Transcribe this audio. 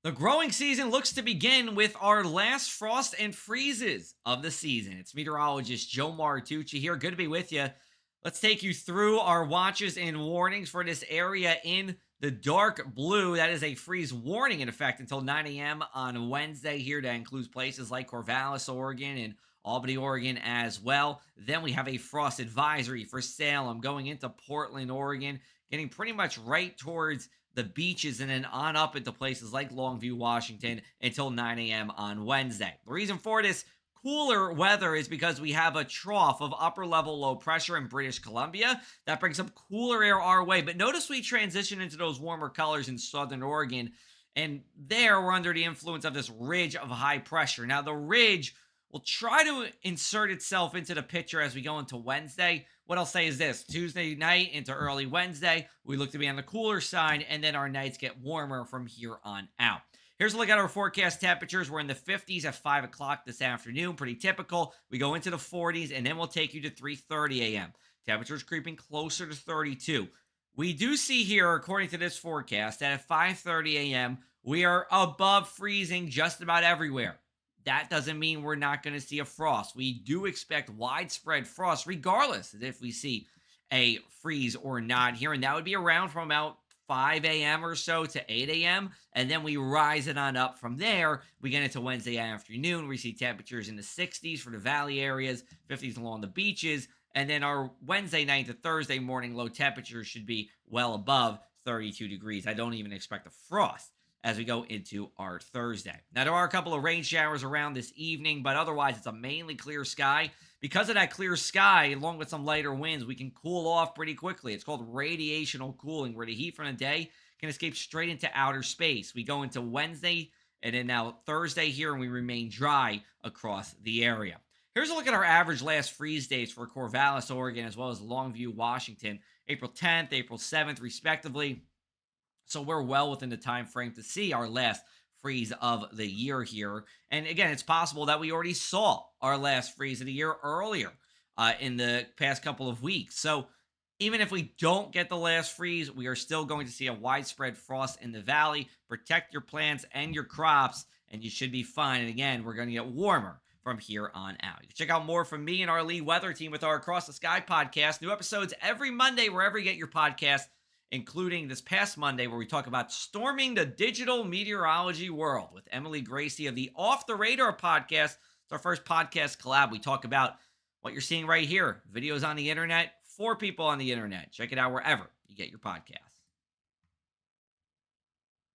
The growing season looks to begin with our last frost and freezes of the season. It's meteorologist Joe Martucci here. Good to be with you. Let's take you through our watches and warnings for this area in the dark blue. That is a freeze warning in effect until 9 a.m. on Wednesday here. That includes places like Corvallis, Oregon, and Albany, Oregon as well. Then we have a frost advisory for Salem going into Portland, Oregon, getting pretty much right towards the beaches and then on up into places like Longview, Washington until 9 a.m. on Wednesday. The reason for this cooler weather is because we have a trough of upper level low pressure in British Columbia that brings some cooler air our way. But notice we transition into those warmer colors in southern Oregon. And there we're under the influence of this ridge of high pressure. Now, the ridge will try to insert itself into the picture as we go into Wednesday. What I'll say is this: Tuesday night into early Wednesday, we look to be on the cooler side, and then our nights get warmer from here on out. Here's a look at our forecast temperatures. We're in the 50s at 5 o'clock this afternoon. Pretty typical. We go into the 40s, and then we'll take you to 3:30 a.m. Temperatures creeping closer to 32. We do see here, according to this forecast, that at 5:30 a.m., we are above freezing just about everywhere. That doesn't mean we're not going to see a frost. We do expect widespread frost, regardless if we see a freeze or not here. And that would be around from about 5 a.m. or so to 8 a.m. And then we rise it on up from there. We get into Wednesday afternoon. We see temperatures in the 60s for the valley areas, 50s along the beaches. And then our Wednesday night to Thursday morning low temperatures should be well above 32 degrees. I don't even expect a frost as we go into our Thursday. Now, there are a couple of rain showers around this evening, but otherwise it's a mainly clear sky. Because of that clear sky, along with some lighter winds, we can cool off pretty quickly. It's called radiational cooling, where the heat from the day can escape straight into outer space. We go into Wednesday and then now Thursday here, and we remain dry across the area. Here's a look at our average last freeze days for Corvallis, Oregon, as well as Longview, Washington, April 10th, April 7th, respectively. So we're well within the time frame to see our last freeze of the year here. And again, it's possible that we already saw our last freeze of the year earlier in the past couple of weeks. So even if we don't get the last freeze, we are still going to see a widespread frost in the valley. Protect your plants and your crops, and you should be fine. And again, we're going to get warmer from here on out. You can check out more from me and our lead weather team with our Across the Sky podcast. New episodes every Monday, wherever you get your podcast, including this past Monday, where we talk about storming the digital meteorology world with Emily Gracie of the Off the Radar podcast. It's our first podcast collab. We talk about what you're seeing right here, videos on the internet for people on the internet. Check it out wherever you get your podcast.